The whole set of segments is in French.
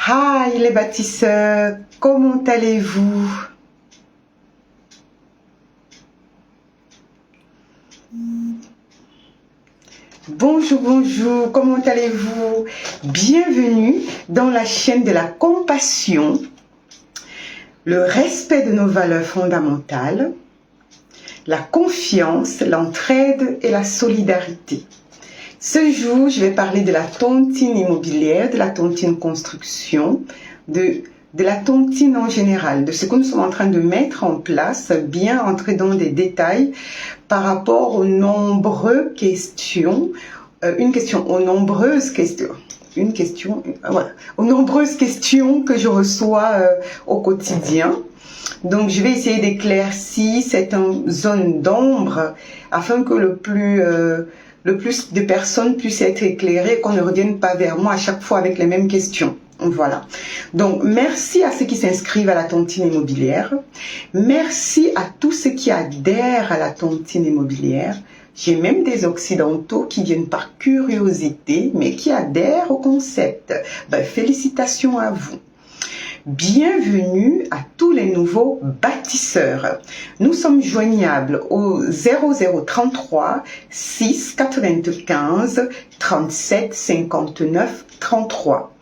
Hi les bâtisseurs, comment allez-vous? Bonjour, bonjour, comment allez-vous? Bienvenue dans la chaîne de la compassion, le respect de nos valeurs fondamentales, la confiance, l'entraide et la solidarité. Ce jour, je vais parler de la tontine immobilière, de la tontine construction, de la tontine en général, de ce que nous sommes en train de mettre en place, bien entrer dans des détails par rapport aux nombreuses questions, aux nombreuses questions que je reçois au quotidien. Donc, je vais essayer d'éclaircir cette zone d'ombre afin que le plus de personnes puissent être éclairées, qu'on ne revienne pas vers moi à chaque fois avec les mêmes questions. Voilà. Donc, merci à ceux qui s'inscrivent à la tontine immobilière. Merci à tous ceux qui adhèrent à la tontine immobilière. J'ai même des Occidentaux qui viennent par curiosité, mais qui adhèrent au concept. Ben, félicitations à vous. Bienvenue à tous les nouveaux bâtisseurs. Nous sommes joignables au 0033 6 95 37 59 33.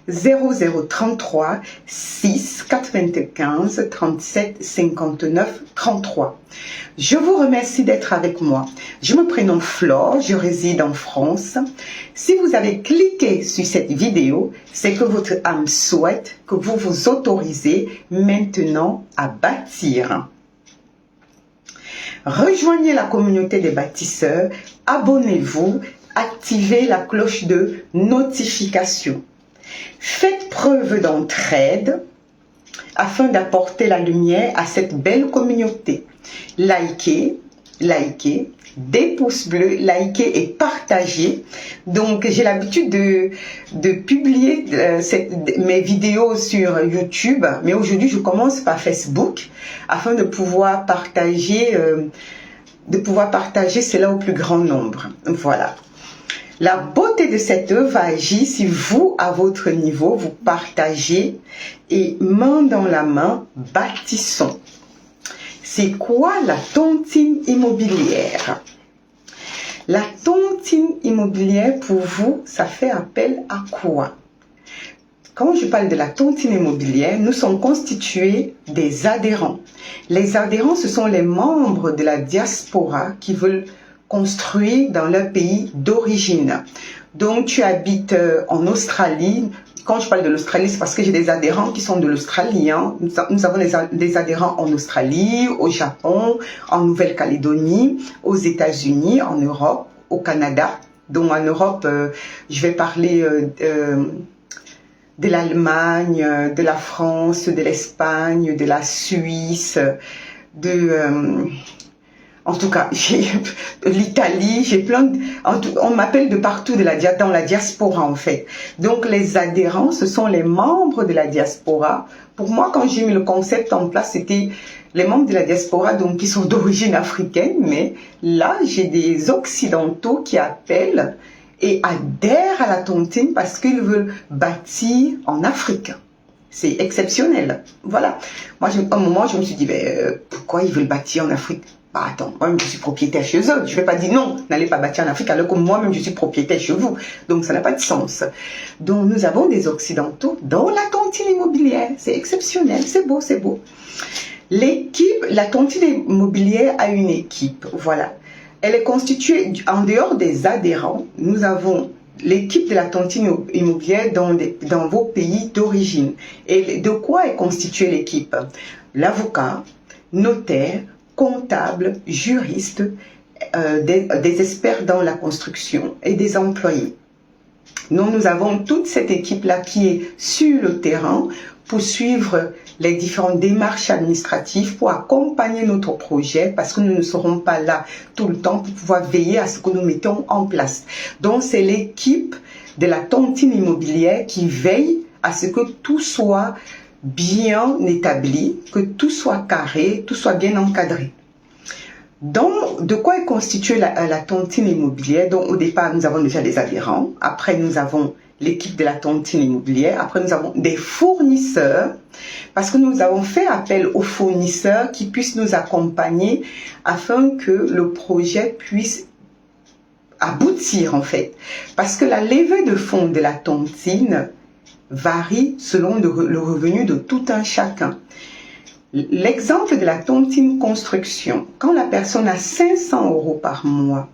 0033 6 95 37 59 33. Je vous remercie d'être avec moi. Je me prénomme Flore, je réside en France. Si vous avez cliqué sur cette vidéo, c'est que votre âme souhaite que vous vous autorisez maintenant à bâtir. Rejoignez la communauté des bâtisseurs, abonnez-vous, activez la cloche de notification. Faites preuve d'entraide afin d'apporter la lumière à cette belle communauté. Likez, des pouces bleus, likez et partagez. Donc, j'ai l'habitude de publier mes vidéos sur YouTube, mais aujourd'hui, je commence par Facebook afin de pouvoir partager cela au plus grand nombre. Voilà. La beauté de cette œuvre agit si vous, à votre niveau, vous partagez et main dans la main, bâtissons. C'est quoi la tontine immobilière? La tontine immobilière, pour vous, ça fait appel à quoi? Quand je parle de la tontine immobilière, nous sommes constitués des adhérents. Les adhérents, ce sont les membres de la diaspora qui veulent construire dans leur pays d'origine. Donc, tu habites en Australie. Quand je parle de l'Australie, c'est parce que j'ai des adhérents qui sont de l'Australie. Hein. Nous avons des adhérents en Australie, au Japon, en Nouvelle-Calédonie, aux États-Unis, en Europe, au Canada. Donc, en Europe, je vais parler de l'Allemagne, de la France, de l'Espagne, de la Suisse, en tout cas, j'ai l'Italie, j'ai on m'appelle de partout dans la diaspora en fait. Donc les adhérents, ce sont les membres de la diaspora. Pour moi, quand j'ai mis le concept en place, c'était les membres de la diaspora, donc qui sont d'origine africaine, mais là, j'ai des Occidentaux qui appellent et adhèrent à la tontine parce qu'ils veulent bâtir en Afrique. C'est exceptionnel. Voilà. Moi, à un moment, je me suis dit, pourquoi ils veulent bâtir en Afrique? Bah attends, moi-même je suis propriétaire chez eux. Je ne vais pas dire non, n'allez pas bâtir en Afrique alors que moi-même je suis propriétaire chez vous. Donc ça n'a pas de sens. Donc nous avons des Occidentaux dans la tontine immobilière. C'est exceptionnel, c'est beau, c'est beau. La tontine immobilière a une équipe. Voilà. Elle est constituée, en dehors des adhérents, nous avons l'équipe de la tontine immobilière dans vos pays d'origine. Et de quoi est constituée l'équipe? L'avocat, notaire, comptables, juristes, des experts dans la construction et des employés. Nous avons toute cette équipe-là qui est sur le terrain pour suivre les différentes démarches administratives, pour accompagner notre projet, parce que nous ne serons pas là tout le temps pour pouvoir veiller à ce que nous mettons en place. Donc, c'est l'équipe de la tontine immobilière qui veille à ce que tout soit bien établi, que tout soit carré, tout soit bien encadré. Donc, de quoi est constituée la tontine immobilière? Donc, au départ, nous avons déjà des adhérents. Après, nous avons l'équipe de la tontine immobilière. Après, nous avons des fournisseurs, parce que nous avons fait appel aux fournisseurs qui puissent nous accompagner afin que le projet puisse aboutir en fait. Parce que la levée de fonds de la tontine varie selon le revenu de tout un chacun. L'exemple de la tontine construction, quand la personne a 500 € par mois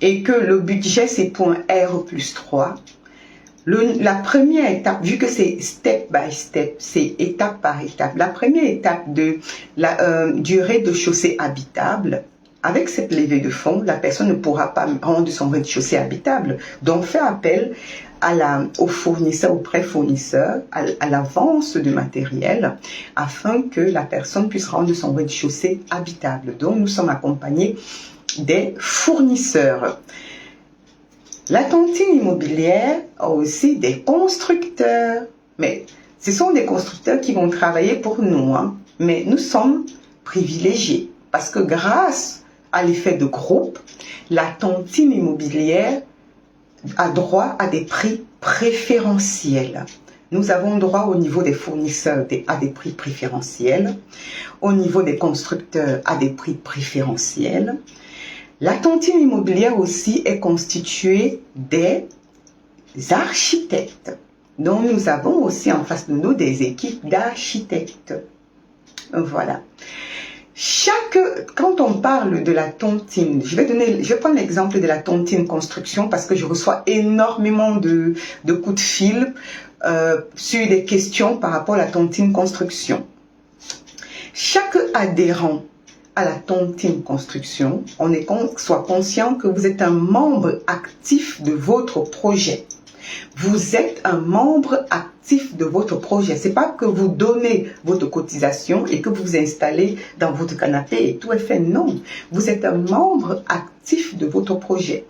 et que le budget c'est pour un R+3, la première étape, vu que c'est step by step, c'est étape par étape, la première étape de la durée de chaussée habitable, avec cette levée de fonds, la personne ne pourra pas rendre son rez-de-chaussée habitable. Donc, faire appel aux fournisseurs, aux pré-fournisseurs, à l'avance de matériel, afin que la personne puisse rendre son rez-de-chaussée habitable. Donc, nous sommes accompagnés des fournisseurs. La tontine immobilière a aussi des constructeurs. Mais ce sont des constructeurs qui vont travailler pour nous. Mais nous sommes privilégiés. Parce que grâce à l'effet de groupe, la tontine immobilière a droit à des prix préférentiels. Nous avons droit au niveau des fournisseurs à des prix préférentiels, au niveau des constructeurs à des prix préférentiels. La tontine immobilière aussi est constituée des architectes. Donc nous avons aussi en face de nous des équipes d'architectes. Voilà. Quand on parle de la tontine, je vais prendre l'exemple de la tontine construction parce que je reçois énormément de coups de fil sur des questions par rapport à la tontine construction. Chaque adhérent à la tontine construction, soit conscient que vous êtes un membre actif de votre projet. Vous êtes un membre actif de votre projet. C'est pas que vous donnez votre cotisation et que vous vous installez dans votre canapé et tout est fait. Non, vous êtes un membre actif de votre projet.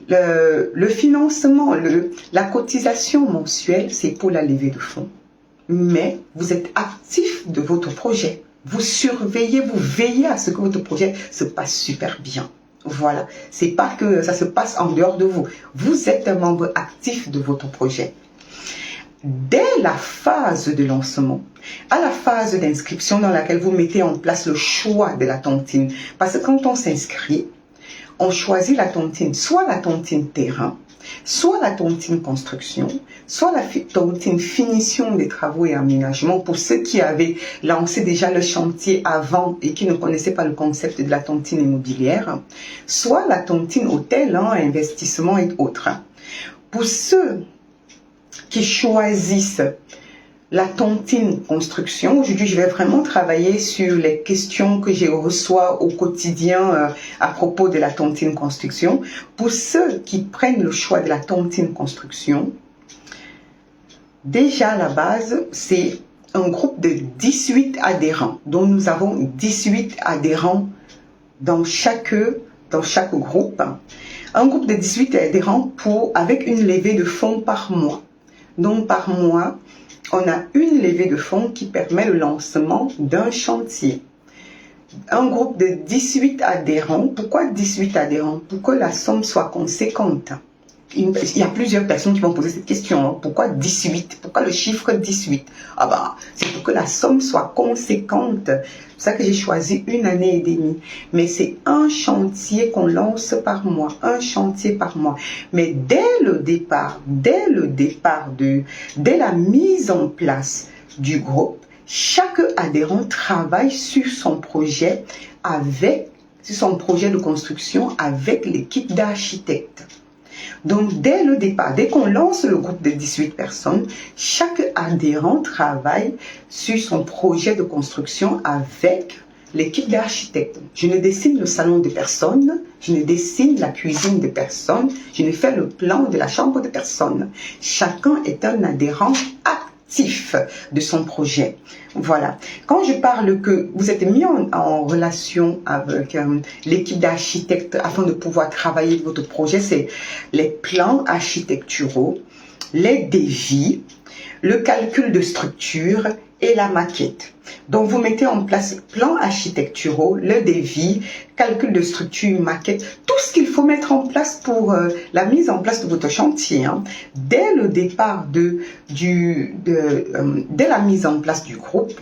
Le financement, la cotisation mensuelle, c'est pour la levée de fonds. Mais vous êtes actif de votre projet. Vous surveillez, vous veillez à ce que votre projet se passe super bien. Voilà, c'est pas que ça se passe en dehors de vous. Vous êtes un membre actif de votre projet. Dès la phase de lancement, à la phase d'inscription dans laquelle vous mettez en place le choix de la tontine, parce que quand on s'inscrit, on choisit la tontine, soit la tontine terrain, soit la tontine construction, soit la tontine finition des travaux et aménagements pour ceux qui avaient lancé déjà le chantier avant et qui ne connaissaient pas le concept de la tontine immobilière, soit la tontine hôtel, investissement et autres. Pour ceux qui choisissent la tontine construction, aujourd'hui je vais vraiment travailler sur les questions que je reçois au quotidien à propos de la tontine construction. Pour ceux qui prennent le choix de la tontine construction, déjà à la base, c'est un groupe de 18 adhérents, dont nous avons 18 adhérents dans chaque groupe. Un groupe de 18 adhérents avec une levée de fonds par mois. Donc par mois, on a une levée de fonds qui permet le lancement d'un chantier. Un groupe de 18 adhérents. Pourquoi 18 adhérents? Pour que la somme soit conséquente. Il y a plusieurs personnes qui vont poser cette question. Pourquoi 18? Pourquoi le chiffre 18? C'est pour que la somme soit conséquente. C'est pour ça que j'ai choisi 1 année et demie. Mais c'est un chantier qu'on lance par mois. Un chantier par mois. Mais dès la mise en place du groupe, chaque adhérent travaille sur son projet de construction avec l'équipe d'architectes. Donc, dès le départ, dès qu'on lance le groupe de 18 personnes, chaque adhérent travaille sur son projet de construction avec l'équipe d'architectes. Je ne dessine le salon de personne, je ne dessine la cuisine de personne, je ne fais le plan de la chambre de personne. Chacun est un adhérent actif de son projet. Voilà. Quand je parle que vous êtes mis en relation avec l'équipe d'architectes afin de pouvoir travailler votre projet, c'est les plans architecturaux, les devis, le calcul de structure et la maquette. Donc, vous mettez en place plan architecturaux, le devis, calcul de structure, maquette, tout ce qu'il faut mettre en place pour la mise en place de votre chantier. Hein. Dès le départ dès la mise en place du groupe,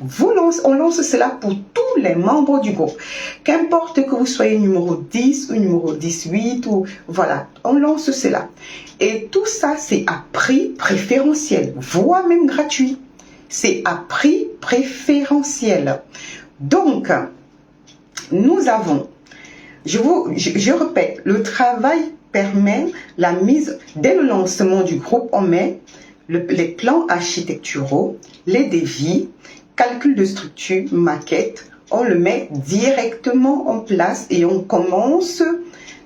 on lance cela pour tous les membres du groupe. Qu'importe que vous soyez numéro 10 ou numéro 18, ou voilà, on lance cela. Et tout ça, c'est à prix préférentiel, voire même gratuit. C'est à prix préférentiel. Donc, nous avons, je répète, le travail permet la mise, dès le lancement du groupe, on met les plans architecturaux, les devis, calcul de structure, maquette, on le met directement en place et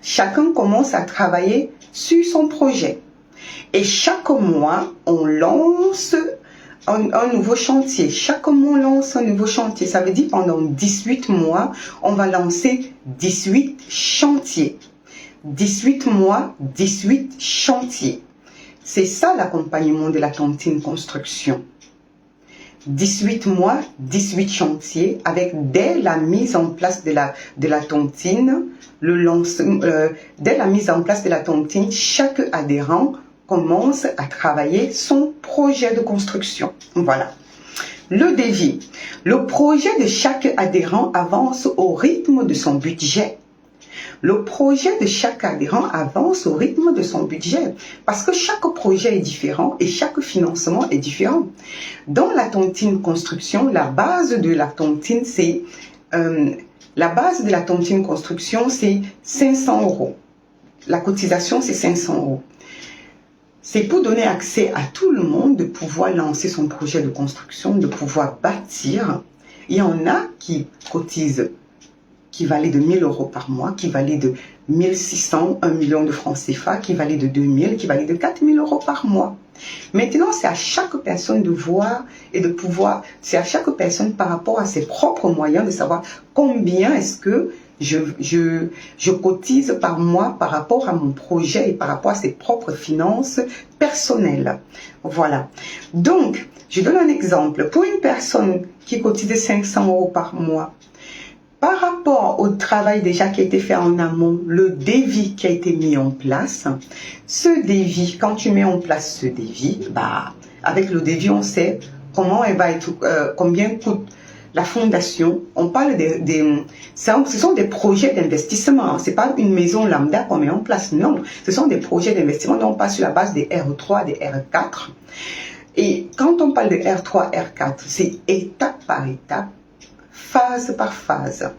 chacun commence à travailler sur son projet. Et chaque mois, on lance un nouveau chantier. Chaque mois, on lance un nouveau chantier. Ça veut dire pendant 18 mois, on va lancer 18 chantiers. 18 mois, 18 chantiers. C'est ça l'accompagnement de la tontine construction. 18 mois, 18 chantiers, avec dès la mise en place de la tontine, dès la mise en place de la tontine, chaque adhérent commence à travailler son projet de construction. Voilà. Le devis. Le projet de chaque adhérent avance au rythme de son budget. Le projet de chaque adhérent avance au rythme de son budget parce que chaque projet est différent et chaque financement est différent. Dans la tontine construction, la base de la tontine, c'est 500 euros. La cotisation, c'est 500 euros. C'est pour donner accès à tout le monde de pouvoir lancer son projet de construction, de pouvoir bâtir. Il y en a qui cotisent, qui valait de 1000 euros par mois, qui valait de 1600, 1 million de francs CFA, qui valait de 2000, qui valait de 4000 euros par mois. Maintenant, c'est à chaque personne de voir et de pouvoir, c'est à chaque personne par rapport à ses propres moyens de savoir combien est-ce que je cotise par mois par rapport à mon projet et par rapport à ses propres finances personnelles. Voilà. Donc, je donne un exemple. Pour une personne qui cotise 500 euros par mois, par rapport au travail déjà qui a été fait en amont, le devis qui a été mis en place, ce devis, quand tu mets en place ce devis, avec le devis, on sait comment elle va être, combien coûte la fondation. On parle ce sont des projets d'investissement. C'est pas une maison lambda qu'on met en place. Non, ce sont des projets d'investissement dont on passe sur la base des R3, des R4. Et quand on parle de R3, R4, c'est étape par étape, phase par phase.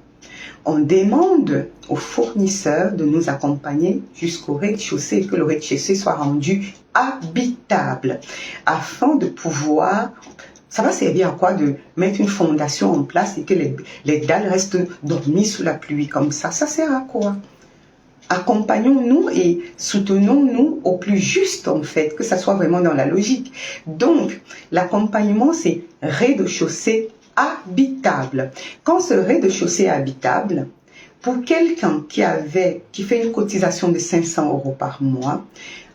On demande aux fournisseurs de nous accompagner jusqu'au rez-de-chaussée et que le rez-de-chaussée soit rendu habitable afin de pouvoir... Ça va servir à quoi de mettre une fondation en place et que les dalles restent dormies sous la pluie comme ça? Ça sert à quoi? Accompagnons-nous et soutenons-nous au plus juste en fait, que ça soit vraiment dans la logique. Donc, l'accompagnement, c'est rez-de-chaussée habitable. Quand ce rez-de-chaussée est habitable, pour quelqu'un qui fait une cotisation de 500 euros par mois,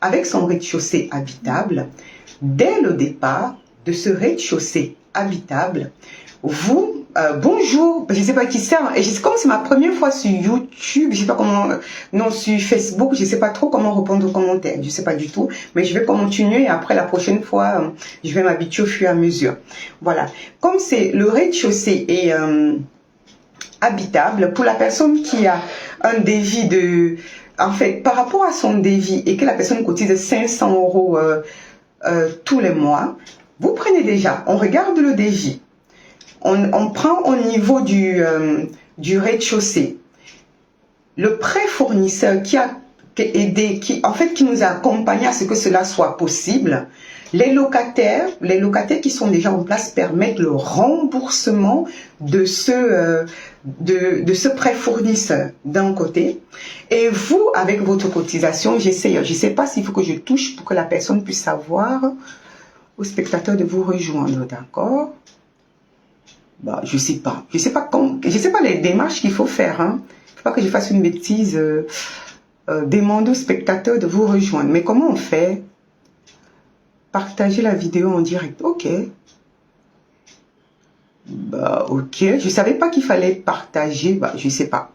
avec son rez-de-chaussée habitable, dès le départ de ce rez-de-chaussée habitable, vous, bonjour, je ne sais pas qui c'est, comme c'est ma première fois sur YouTube, je ne sais pas comment, non, sur Facebook, je ne sais pas trop comment répondre aux commentaires, je ne sais pas du tout, mais je vais continuer et après la prochaine fois, je vais m'habituer au fur et à mesure. Voilà, comme c'est le rez-de-chaussée est habitable, pour la personne qui a un devis en fait, par rapport à son devis et que la personne cotise 500 euros tous les mois, vous prenez déjà, on regarde le devis, on prend au niveau du rez-de-chaussée. Le pré-fournisseur qui a aidé, qui nous a accompagnés à ce que cela soit possible, les locataires qui sont déjà en place permettent le remboursement de ce pré-fournisseur d'un côté. Et vous, avec votre cotisation, je ne sais pas s'il faut que je touche pour que la personne puisse savoir, aux spectateurs de vous rejoindre, d'accord? Je sais pas les démarches qu'il faut faire, hein. Il ne faut pas que je fasse une bêtise. Demander aux spectateurs de vous rejoindre. Mais comment on fait? Partager la vidéo en direct. Ok. Bah, ok, je savais pas qu'il fallait partager, bah, je sais pas.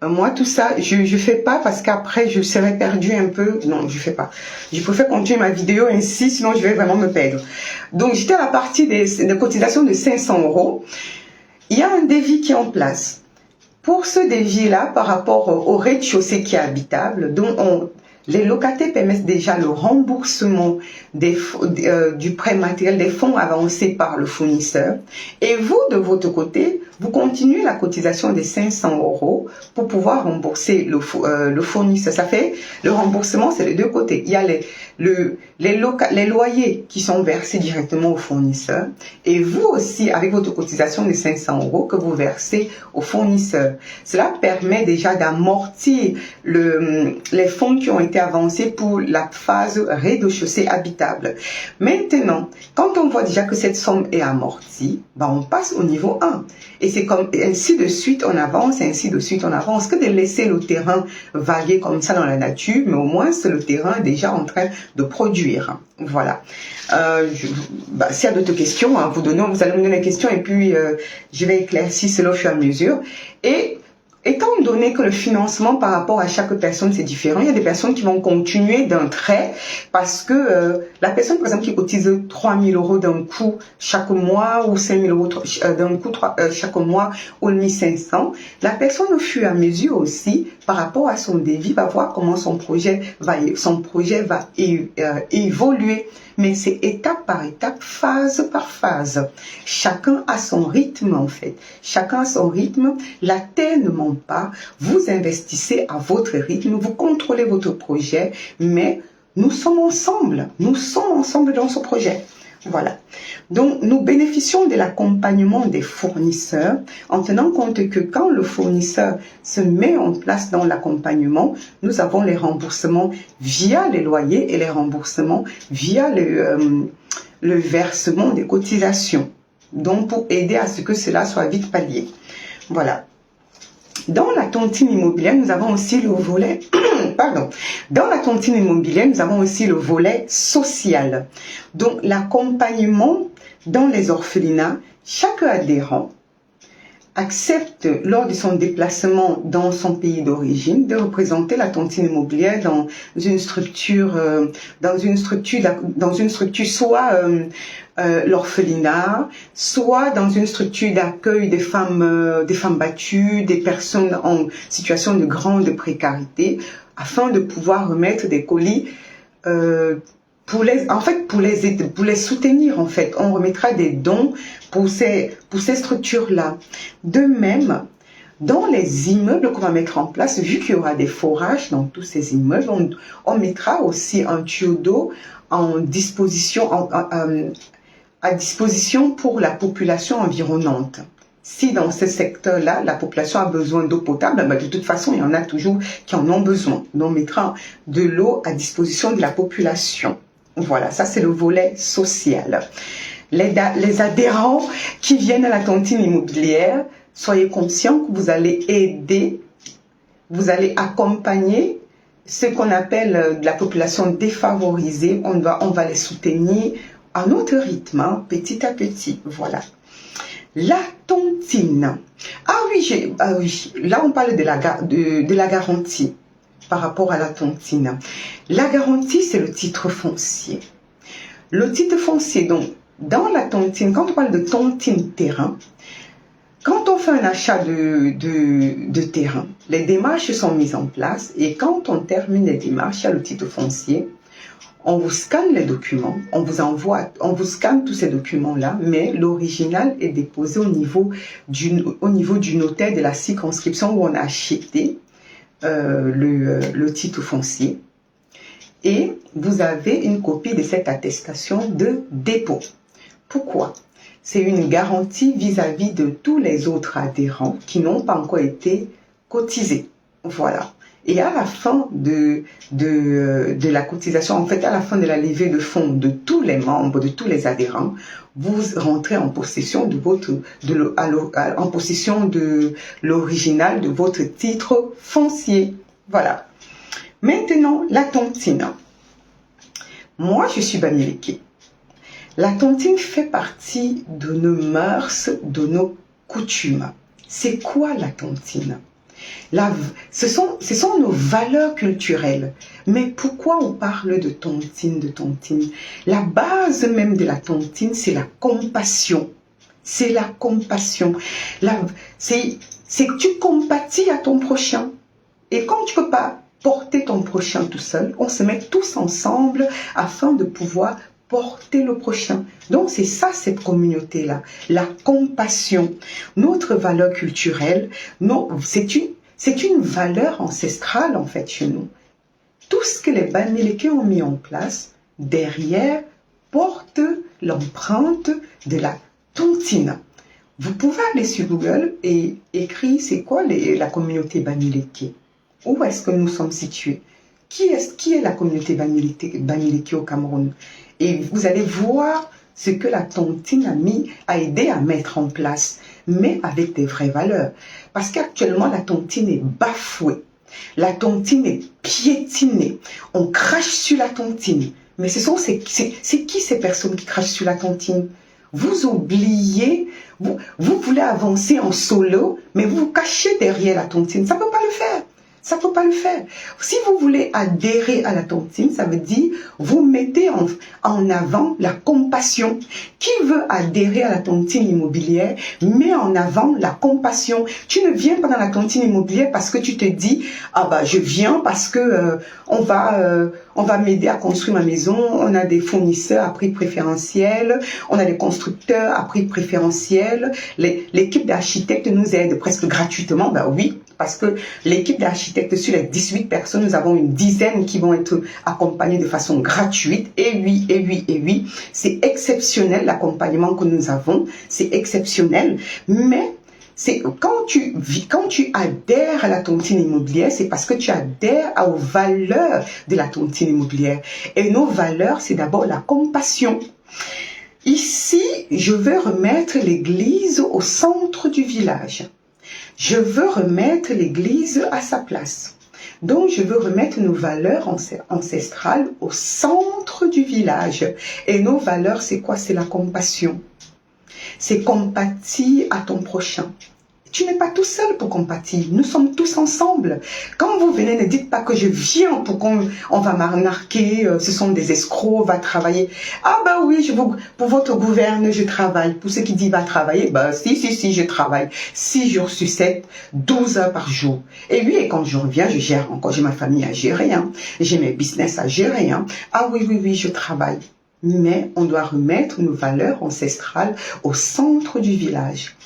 Moi, tout ça, je fais pas parce qu'après, je serais perdue un peu. Non, je fais pas. Je préfère continuer ma vidéo ainsi, sinon je vais vraiment me perdre. Donc, j'étais à la partie des cotisations de 500 euros. Il y a un devis qui est en place. Pour ce devis-là, par rapport au rez-de-chaussée qui est habitable, dont les locataires permettent déjà le remboursement du prêt matériel des fonds avancés par le fournisseur. Et vous, de votre côté, vous continuez la cotisation des 500 euros pour pouvoir rembourser le fournisseur. Ça fait, le remboursement, c'est les deux côtés. Il y a les loyers qui sont versés directement au fournisseur et vous aussi, avec votre cotisation de 500 euros que vous versez au fournisseur. Cela permet déjà d'amortir les fonds qui ont été avancés pour la phase rez-de-chaussée habitable. Maintenant, quand on voit déjà que cette somme est amortie, ben on passe au niveau 1. Et c'est comme ainsi de suite on avance, ainsi de suite on avance, que de laisser le terrain vaguer comme ça dans la nature, mais au moins c'est le terrain déjà en train de produire. Voilà. S'il y a d'autres questions, hein, vous allez me donner les questions et puis je vais éclaircir cela au fur et à mesure. Et étant donné que le financement par rapport à chaque personne c'est différent, il y a des personnes qui vont continuer d'un trait parce que la personne par exemple qui cotise 3 000 euros d'un coup chaque mois ou 5 000 euros d'un coup chaque mois ou 1 500, la personne au fur et à mesure aussi par rapport à son devis va voir comment son projet va évoluer. Mais c'est étape par étape, phase par phase. Chacun a son rythme en fait. Chacun a son rythme. La terre ne ment pas. Vous investissez à votre rythme. Vous contrôlez votre projet. Mais nous sommes ensemble. Nous sommes ensemble dans ce projet. Voilà. Donc, nous bénéficions de l'accompagnement des fournisseurs en tenant compte que quand le fournisseur se met en place dans l'accompagnement, nous avons les remboursements via les loyers et les remboursements via le versement des cotisations. Donc, pour aider à ce que cela soit vite pallié. Voilà. Dans la tontine immobilière, nous avons aussi le volet, dans la tontine immobilière, nous avons aussi le volet social. Donc, l'accompagnement dans les orphelinats, chaque adhérent accepte lors de son déplacement dans son pays d'origine de représenter la tontine immobilière dans une structure soit l'orphelinat, soit dans une structure d'accueil des femmes battues, des personnes en situation de grande précarité, afin de pouvoir remettre des colis pour les soutenir en fait. On remettra des dons pour ces structures-là. De même, dans les immeubles qu'on va mettre en place, vu qu'il y aura des forages dans tous ces immeubles, on mettra aussi un tuyau d'eau à disposition pour la population environnante. Si dans ce secteur-là, la population a besoin d'eau potable, de toute façon, il y en a toujours qui en ont besoin. Donc, on mettra de l'eau à disposition de la population. Voilà, ça c'est le volet social. Les adhérents qui viennent à la tontine immobilière, soyez conscients que vous allez aider, vous allez accompagner ce qu'on appelle de la population défavorisée. On va les soutenir à notre rythme, hein, petit à petit. Voilà. La tontine. Ah oui, là on parle de la garantie par rapport à la tontine. La garantie, c'est le titre foncier. Le titre foncier, donc, dans la tontine, quand on parle de tontine terrain, quand on fait un achat de terrain, les démarches sont mises en place et quand on termine les démarches, il y a le titre foncier. On vous scanne les documents, on vous scanne tous ces documents-là, mais l'original est déposé au niveau du notaire de la circonscription où on a acheté le titre foncier. Et vous avez une copie de cette attestation de dépôt. Pourquoi? C'est une garantie vis-à-vis de tous les autres adhérents qui n'ont pas encore été cotisés. Voilà. Et à la fin de la cotisation, en fait, à la fin de la levée de fonds de tous les membres, de tous les adhérents, vous rentrez en possession en possession de l'original de votre titre foncier. Voilà. Maintenant, la tontine. Moi, je suis Bamileke. La tontine fait partie de nos mœurs, de nos coutumes. C'est quoi la tontine? Ce sont nos valeurs culturelles. Mais pourquoi on parle de tontine, La base même de la tontine, c'est la compassion. C'est la compassion. C'est que tu compatis à ton prochain. Et comme tu ne peux pas porter ton prochain tout seul, on se met tous ensemble afin de pouvoir porter le prochain. Donc c'est ça, cette communauté-là, la compassion. Notre valeur culturelle, c'est une valeur ancestrale en fait chez nous. Tout ce que les Banilékés ont mis en place, derrière, porte l'empreinte de la tontine. Vous pouvez aller sur Google et écrire c'est quoi la communauté Baniléké. Où est-ce que nous sommes situés? Qui est la communauté Baniléké au Cameroun? Et vous allez voir ce que la tontine a aidé à mettre en place, mais avec des vraies valeurs. Parce qu'actuellement, la tontine est bafouée. La tontine est piétinée. On crache sur la tontine. Mais c'est qui ces personnes qui crachent sur la tontine? Vous oubliez, vous voulez avancer en solo, mais vous vous cachez derrière la tontine. Ça ne peut pas le faire. Ça ne peut pas le faire. Si vous voulez adhérer à la tontine, ça veut dire vous mettez en avant la compassion. Qui veut adhérer à la tontine immobilière, met en avant la compassion. Tu ne viens pas dans la tontine immobilière parce que tu te dis ah bah je viens parce que on va m'aider à construire ma maison. On a des fournisseurs à prix préférentiel, on a des constructeurs à prix préférentiel. L'équipe d'architectes nous aide presque gratuitement. Bah oui. Parce que l'équipe d'architectes, sur les 18 personnes, nous avons une dizaine qui vont être accompagnées de façon gratuite. Et oui, c'est exceptionnel l'accompagnement que nous avons, c'est exceptionnel. Mais quand tu adhères à la tontine immobilière, c'est parce que tu adhères aux valeurs de la tontine immobilière. Et nos valeurs, c'est d'abord la compassion. Ici, je veux remettre l'église au centre du village. Je veux remettre l'église à sa place. Donc, je veux remettre nos valeurs ancestrales au centre du village. Et nos valeurs, c'est quoi? C'est la compassion. C'est compatir à ton prochain. Tu n'es pas tout seul pour compatir. Nous sommes tous ensemble. Quand vous venez, ne dites pas que je viens pour qu'on va m'arnaquer, ce sont des escrocs, va travailler. Ah bah oui, pour votre gouverne, je travaille. Pour ceux qui disent va travailler, bah si, je travaille. 6 jours sur 7, 12 heures par jour. Et oui, et quand je reviens, je gère encore. J'ai ma famille à gérer, hein. J'ai mes business à gérer, hein. Ah oui, je travaille. Mais on doit remettre nos valeurs ancestrales au centre du village.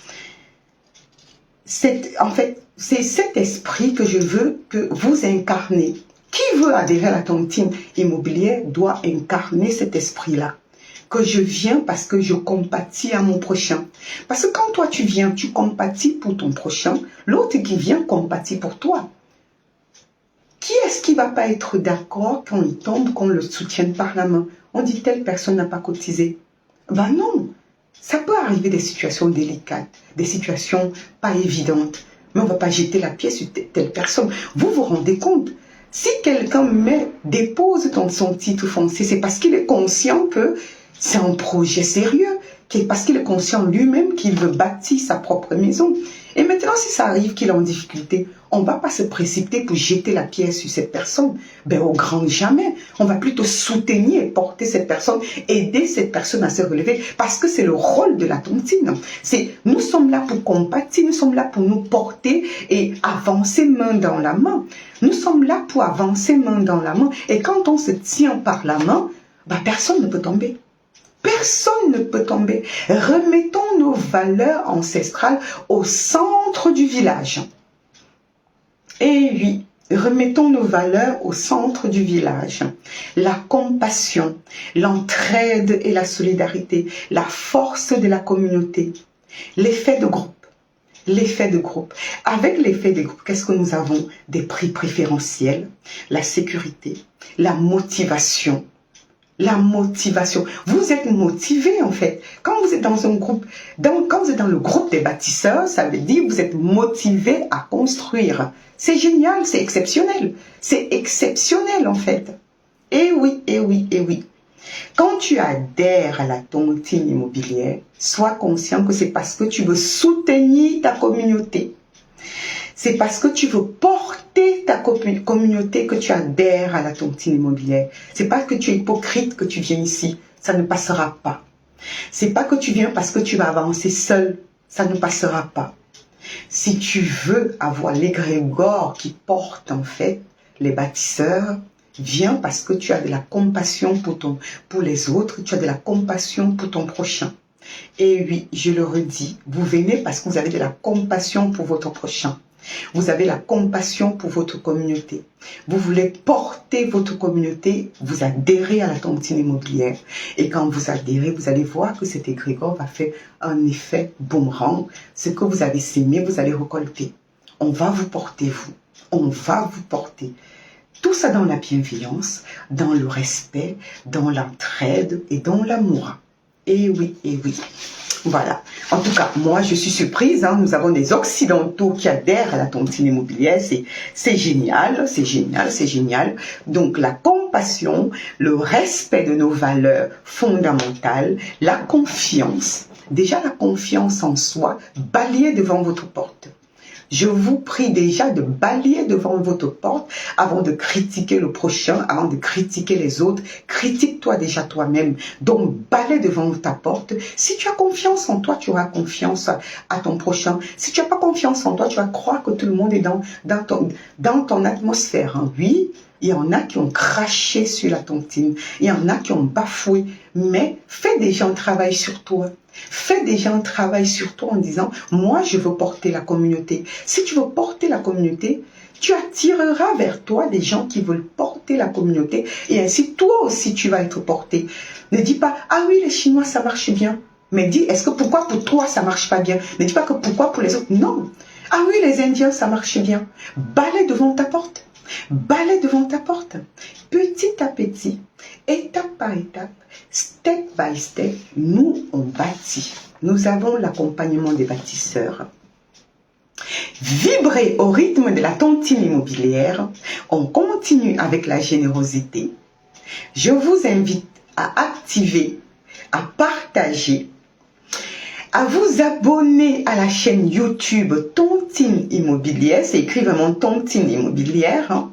En fait, c'est cet esprit que je veux que vous incarnez. Qui veut adhérer à la tontine immobilière doit incarner cet esprit-là. Que je viens parce que je compatis à mon prochain. Parce que quand toi tu viens, tu compatis pour ton prochain, l'autre qui vient compatit pour toi. Qui est-ce qui ne va pas être d'accord quand il tombe, qu'on le soutienne par la main? On dit telle personne n'a pas cotisé. Ben non. Ça peut arriver des situations délicates, des situations pas évidentes, mais on ne va pas jeter la pièce sur telle personne. Vous vous rendez compte? Si quelqu'un dépose son titre foncier, c'est parce qu'il est conscient que c'est un projet sérieux, parce qu'il est conscient lui-même qu'il veut bâtir sa propre maison. Et maintenant, si ça arrive qu'il est en difficulté, on ne va pas se précipiter pour jeter la pierre sur cette personne. Ben, au grand jamais. On va plutôt soutenir et porter cette personne, aider cette personne à se relever, parce que c'est le rôle de la tontine. Nous sommes là pour compatir, nous sommes là pour nous porter et avancer main dans la main. Nous sommes là pour avancer main dans la main. Et quand on se tient par la main, ben, personne ne peut tomber. Personne ne peut tomber. Remettons nos valeurs ancestrales au centre du village. Et oui, remettons nos valeurs au centre du village. La compassion, l'entraide et la solidarité, la force de la communauté, l'effet de groupe. L'effet de groupe. Avec l'effet de groupe, qu'est-ce que nous avons? Des prix préférentiels, la sécurité, la motivation. La motivation. Vous êtes motivé en fait. Quand vous êtes dans un groupe, quand vous êtes dans le groupe des bâtisseurs, ça veut dire que vous êtes motivé à construire. C'est génial, c'est exceptionnel. C'est exceptionnel en fait. Et oui. Quand tu adhères à la tontine immobilière, sois conscient que c'est parce que tu veux soutenir ta communauté. C'est parce que tu veux porter ta communauté que tu adhères à la tontine immobilière. C'est pas que tu es hypocrite que tu viens ici. Ça ne passera pas. C'est pas que tu viens parce que tu vas avancer seul. Ça ne passera pas. Si tu veux avoir l'égrégore qui porte en fait les bâtisseurs, viens parce que tu as de la compassion pour les autres, tu as de la compassion pour ton prochain. Et oui, je le redis, vous venez parce que vous avez de la compassion pour votre prochain. Vous avez la compassion pour votre communauté. Vous voulez porter votre communauté, vous adhérez à la tontine immobilière. Et quand vous adhérez, vous allez voir que cet égrégore va faire un effet boomerang. Ce que vous avez sémé, vous allez récolter. On va vous porter, vous. On va vous porter. Tout ça dans la bienveillance, dans le respect, dans l'entraide et dans l'amour. Et oui, et oui. Voilà. En tout cas, moi, je suis surprise. Hein. Nous avons des Occidentaux qui adhèrent à la tontine immobilière. C'est génial, c'est génial, c'est génial. Donc, la compassion, le respect de nos valeurs fondamentales, la confiance. Déjà, la confiance en soi, balayer devant votre porte. Je vous prie déjà de balayer devant votre porte avant de critiquer le prochain, avant de critiquer les autres. Critique-toi déjà toi-même. Donc, balaye devant ta porte. Si tu as confiance en toi, tu auras confiance à ton prochain. Si tu n'as pas confiance en toi, tu vas croire que tout le monde est dans ton atmosphère. Hein. Oui, il y en a qui ont craché sur la tontine. Il y en a qui ont bafoué. Mais fais déjà un travail sur toi. Fais déjà un travail sur toi en disant, moi je veux porter la communauté. Si tu veux porter la communauté, tu attireras vers toi des gens qui veulent porter la communauté et ainsi toi aussi tu vas être porté. Ne dis pas, ah oui les Chinois ça marche bien. Mais dis, est-ce que pourquoi pour toi ça marche pas bien? Ne dis pas que pourquoi pour les autres. Non. Ah oui les Indiens ça marche bien. Balaye devant ta porte. Balaye devant ta porte. Petit à petit, étape par étape, step by step, nous on bâtit. Nous avons l'accompagnement des bâtisseurs. Vibrez au rythme de la tontine immobilière. On continue avec la générosité. Je vous invite à activer, à partager, à vous abonner à la chaîne YouTube Tontine Immobilière. C'est écrit vraiment Tontine Immobilière. Hein.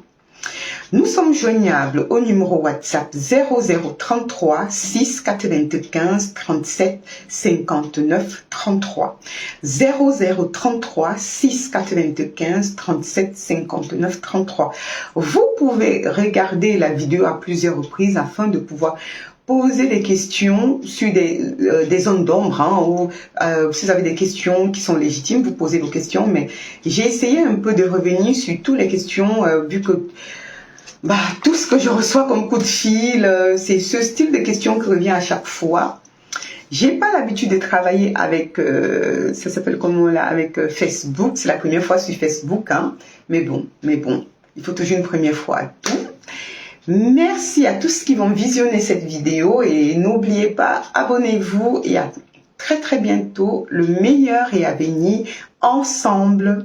Nous sommes joignables au numéro WhatsApp 0033 695 37 59 33. 0033 695 37 59 33. Vous pouvez regarder la vidéo à plusieurs reprises afin de pouvoir poser des questions sur des zones d'ombre, hein, ou si vous avez des questions qui sont légitimes, vous posez vos questions, mais j'ai essayé un peu de revenir sur toutes les questions, vu que tout ce que je reçois comme coup de fil, c'est ce style de questions qui revient à chaque fois. J'ai pas l'habitude de travailler avec, ça s'appelle comment là, avec Facebook, c'est la première fois sur Facebook, hein, mais bon, il faut toujours une première fois à tout. Merci à tous qui vont visionner cette vidéo et n'oubliez pas, abonnez-vous et à très très bientôt. Le meilleur est à venir. Ensemble,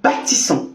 bâtissons.